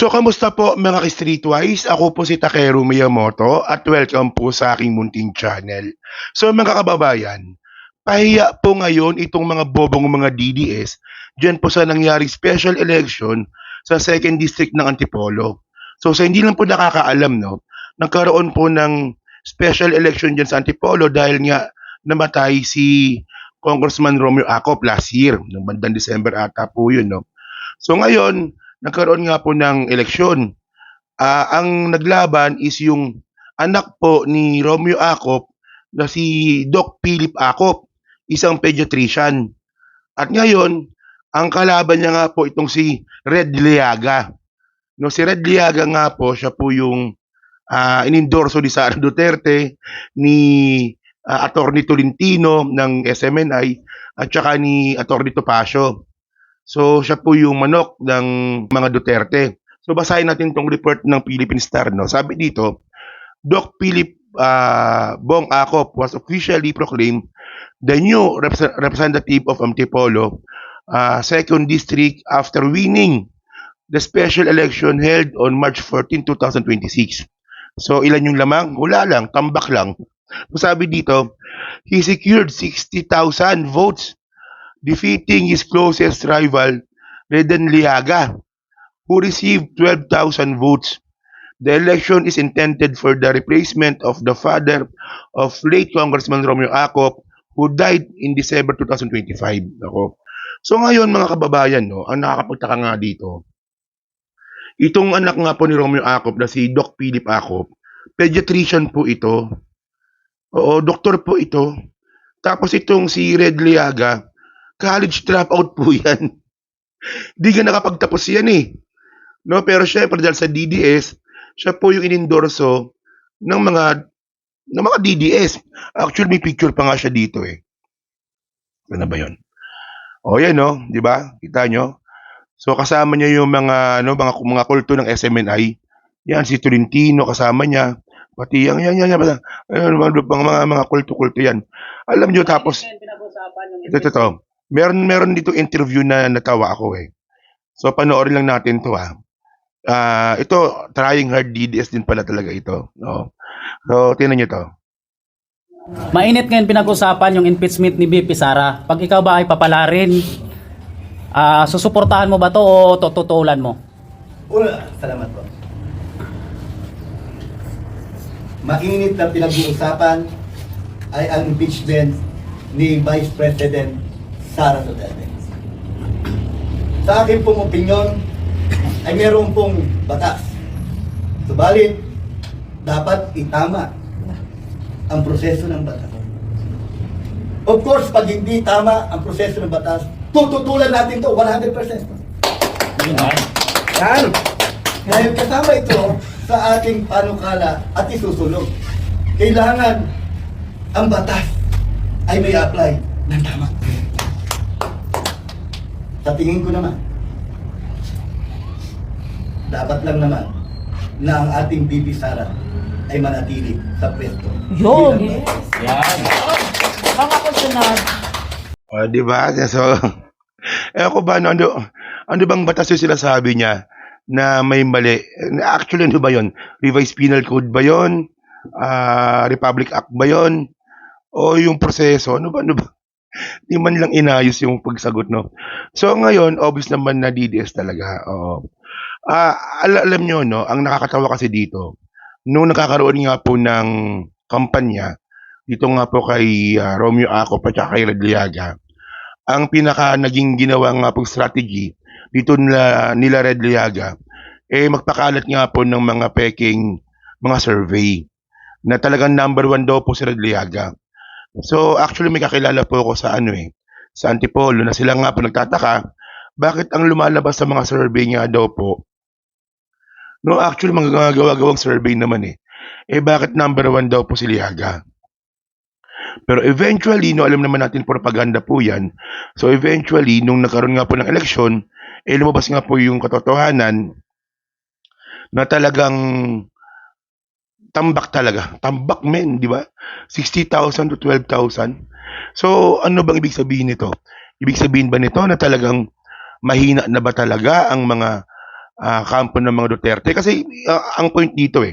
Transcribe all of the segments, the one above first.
So, kamusta po mga ka-Streetwise? Ako po si Takeru Miyamoto at welcome po sa aking munting channel. So, mga kababayan, pahiya po ngayon itong mga bobong mga DDS dyan po sa nangyaring special election sa 2nd District ng Antipolo. So, sa hindi lang po nakakaalam, no, nagkaroon po ng special election dyan sa Antipolo dahil nga namatay si Congressman Romeo Acop last year, noong bandang December ata po yun, no. So ngayon, nagkaroon nga po ng eleksyon. Ang naglaban is yung anak po ni Romeo Acop na si Doc Philip Acop, isang pediatrician. At ngayon, ang kalaban niya nga po itong si Red Liaga. No, si Red Liaga nga po, siya po yung inendorso ni Sara Duterte, ni Attorney Tolentino ng SMNI, at saka ni Attorney Topacio. So, siya po yung manok ng mga Duterte. So, basahin natin tong report ng Philippine Star. No? Sabi dito, Doc Philip Bong Acop was officially proclaimed the new representative of Antipolo, 2nd District after winning the special election held on March 14, 2026. So, ilan yung lamang? Wala lang, tambak lang. So, sabi dito, he secured 60,000 votes defeating his closest rival, Reden Liaga, who received 12,000 votes. The election is intended for the replacement of the father of late Congressman Romeo Acop, who died in December 2025. Ako. So ngayon mga kababayan, no, ang nakakapagtaka nga dito, itong anak nga po ni Romeo Acop na si Doc Philip Acop, pediatrician po ito. Oo, doktor po ito. Tapos itong si Red Liaga, college dropout po yan. Di ka nakapagtapos yan eh. No, pero syempre dahil sa DDS, siya po yung inendorso ng mga DDS. Actually, may picture pa nga siya dito eh. Ano ba yun? O yan no, di ba? Kita nyo? So kasama niya yung mga kulto ng SMNI. Yan, si Tolentino kasama niya. Pati yan, mga kulto-kulto yan. Alam nyo, tapos, ito. Meron dito interview na natawa ako eh. So panoorin lang natin to ito, trying hard DDS din pala talaga ito. No? So tingnan nyo to. Mainit ngayon pinag-usapan yung impeachment ni BP Sara. Pag ikaw ba ay papalarin, susuportahan mo ba to o tututulan mo? Una, salamat po. Mainit na pinag-uusapan ay ang impeachment ni Vice President Sara Duterte. Sa akin pong opinyon ay meron pong batas. Subalit, dapat itama ang proseso ng batas. Of course, pag hindi tama ang proseso ng batas, tututulan natin to 100%. Yan! Dahil kasama ito sa ating panukala at isusulong. Kailangan ang batas ay may apply ng tama. Sa tingin ko naman, dapat lang naman na ang ating BP Sara ay manatili sa pwesto. Yun! Yan. Mga kasunod. O, di ba? So, ako ba, ano bang batas yung sinasabi niya na may mali? Actually, ano ba yun? Revised Penal Code ba yun? Republic Act ba yun? O yung proseso? Ano ba? Di man lang inayos yung pagsagot, no? So, ngayon, obvious naman na DDS talaga. Oo. Alam nyo, no? Ang nakakatawa kasi dito, nung nakakaroon nga po ng kampanya, dito nga po kay Romeo Acop at kay Red Liaga, ang pinaka naging ginawa nga pong strategy dito nila Red Liaga, magpakalat nga po ng mga peking mga survey na talagang number 1 daw po si Red Liaga. So actually may kakilala po ako sa sa Antipolo na sila nga po nagtataka bakit ang lumalabas sa mga survey nga daw po. No, actually mga gawa-gawang survey naman bakit number 1 daw po si Liaga? Pero eventually, no, alam naman natin propaganda po yan. So eventually, nung nagkaroon nga po ng eleksyon, lumabas nga po yung katotohanan na talagang tambak talaga. Tambak men, di ba? 60,000 to 12,000. So ano bang ibig sabihin nito? Ibig sabihin ba nito na talagang mahina na ba talaga ang mga kampo ng mga Duterte. Kasi ang point dito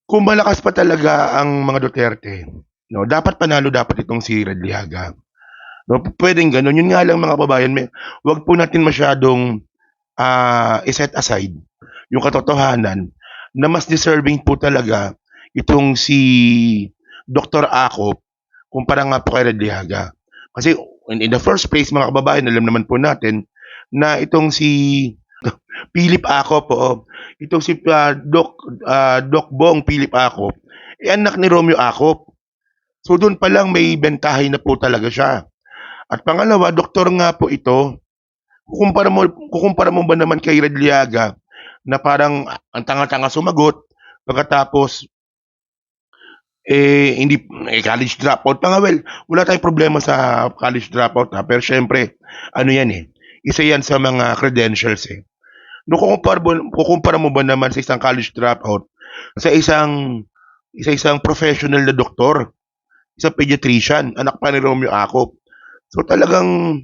kung malakas pa talaga ang mga Duterte, no, dapat panalo dapat itong si Radliaga. No, pwedeng ganun. Yun nga lang mga kababayan, wag po natin masyadong iset aside yung katotohanan na mas deserving po talaga itong si Dr. Acop kumpara nga po kay Radliaga. Kasi in the first place mga kababayan, alam naman po natin na itong si Philip Acop, itong si Doc Bong Philip Acop, anak ni Romeo Acop. So doon pa lang may bentahe na po talaga siya. At pangalawa, doktor nga po ito. Kukumpara mo ba naman kay Radliaga na parang ang tanga-tanga sumagot pagkatapos hindi college dropout pa nga. Well, wala tayong problema sa college dropout pero syempre ano yan isa yan sa mga credentials no, kukumpara mo ba naman sa isang college dropout sa isang professional na doktor, isang pediatrician, anak pa ni Romeo Acop. So talagang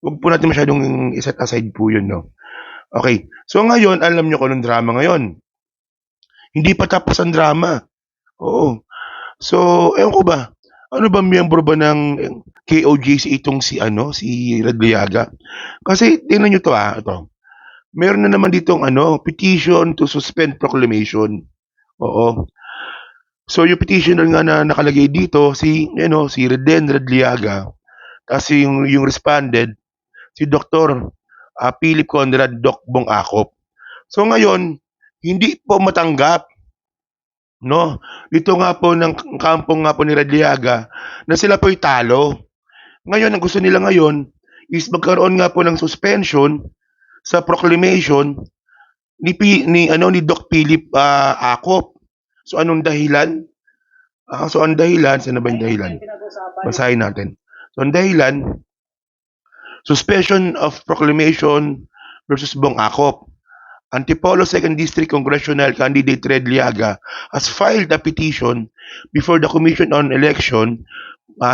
wag po natin masyadong iset aside po yun, no? Okay. So ngayon, alam nyo kung anong drama ngayon. Hindi pa tapos ang drama. Oo. So, ewan ko ba, ano ba miyembro ba ng KOJC itong si Radliaga? Kasi tingnan nyo to ito. Meron na naman ditong petition to suspend proclamation. Oo. So yung petitioner nga na nakalagay dito si Reden Radliaga, kasi yung responded si Dr. Philip Conrad Doc Bong Acop. So ngayon, hindi po matanggap, no? Dito nga po ng kampong nga po ni Radliaga na sila po'y talo. Ngayon, ang gusto nila ngayon is magkaroon nga po ng suspension sa proclamation ni Doc Philip Acop. So anong dahilan? Ang dahilan, saan na ba yung dahilan? Basahin natin. So ang dahilan, suspension of proclamation versus Bong Acop. Antipolo 2nd District Congressional candidate Radliaga has filed a petition before the Commission on Election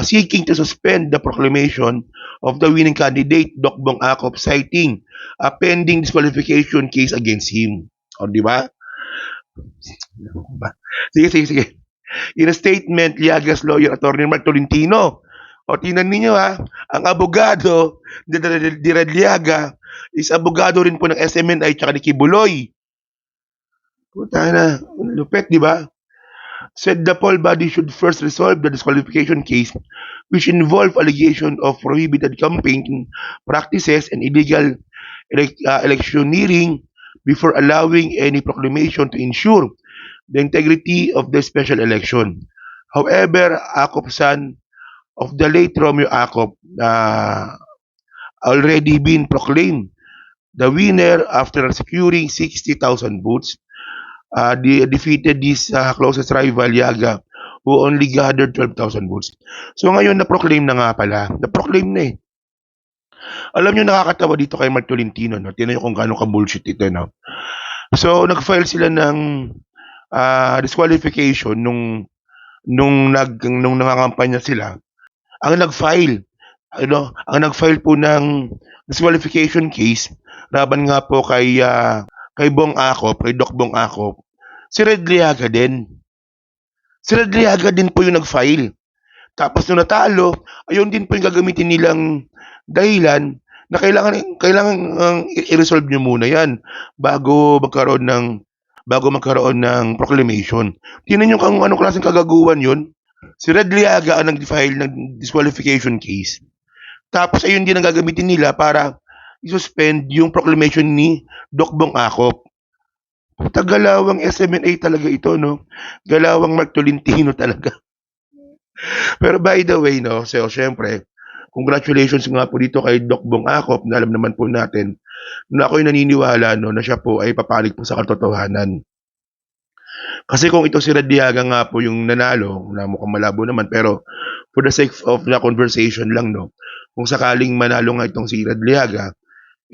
seeking to suspend the proclamation of the winning candidate, Doc Bong Acop, citing a pending disqualification case against him. O, di ba? Sige. In a statement, Liaga's lawyer, Attorney Mark Tolentino, o tingnan ninyo ang abogado ni Radliaga is abogado rin po ng SMNI tsaka ni Kibuloy. Puta na, lupet, di ba? Said the poll body should first resolve the disqualification case which involve allegation of prohibited campaign practices and illegal electioneering before allowing any proclamation to ensure the integrity of the special election. However, Acop, son of the late Romeo Acop, already been proclaimed the winner after securing 60,000 votes. Defeated his closest rival, Yaga, who only gathered 12,000 votes. So ngayon, na-proclaim na nga pala. Na-proclaim na Alam nyo, nakakatawa dito kay Mark Tolentino, no? Tingnan nyo kung gaano ka-bullshit ito, no? So, nag-file sila ng disqualification nung nangangampanya sila. Ang nag-file po ng disqualification case laban nga po kay Bong Acop, kay Doc Bong Acop, si Radliaga din. Si Radliaga din po yung nag-file. Tapos nung natalo, ayun din po yung gagamitin nilang dahilan na kailangan i-resolve nyo muna yan bago magkaroon ng proclamation. Tingnan nyo kung anong klaseng kagaguhan yun. Si Radliaga ang nag-file ng disqualification case. Tapos ayun din ang gagamitin nila para i-suspend yung proclamation ni Doc Bong Acop. Galawang SMNA talaga ito, no? Galawang Mark Tolentino talaga. Pero by the way, no, so syempre, congratulations nga po dito kay Doc Bong Acop, na alam naman po natin na ako'y naniniwala, no, na siya po ay papalig po sa katotohanan. Kasi kung ito si Radliaga nga po yung nanalo, na mukhang malabo naman, pero for the sake of the conversation lang, no, kung sakaling manalo nga itong si Radliaga,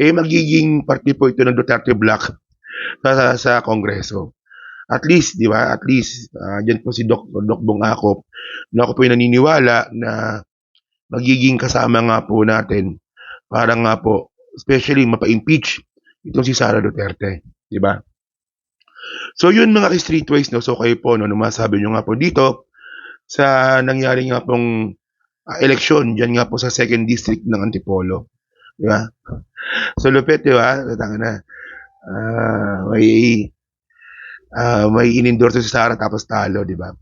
magiging party po ito ng Duterte Black sa Kongreso. At least, di ba? At least, dyan po si Doc Bong Acop, na ako po yung naniniwala na magiging kasama nga po natin para nga po, especially mapa-impeach itong si Sara Duterte, di ba? So yun mga ka-streetwise, no? So kayo po, no, masabi nyo nga po dito sa nangyari nga pong eleksyon, dyan nga po sa 2nd District ng Antipolo. Di ba? So lupit, di ba? Tanga na. May inendorso si Sara tapos talo, di ba?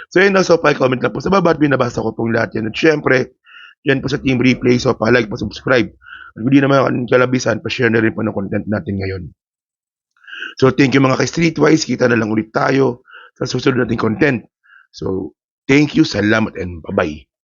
So yun, no, so pa-comment lang po sa baba at binabasa ko pong lahat yan. At syempre, yan po sa Team Replay, so pa-like, pa-subscribe. At hindi naman kalabisan, pa-share na rin po ng content natin ngayon. So thank you mga ka-streetwise, kita na lang ulit tayo sa susunod nating content. So thank you, salamat, and bye-bye.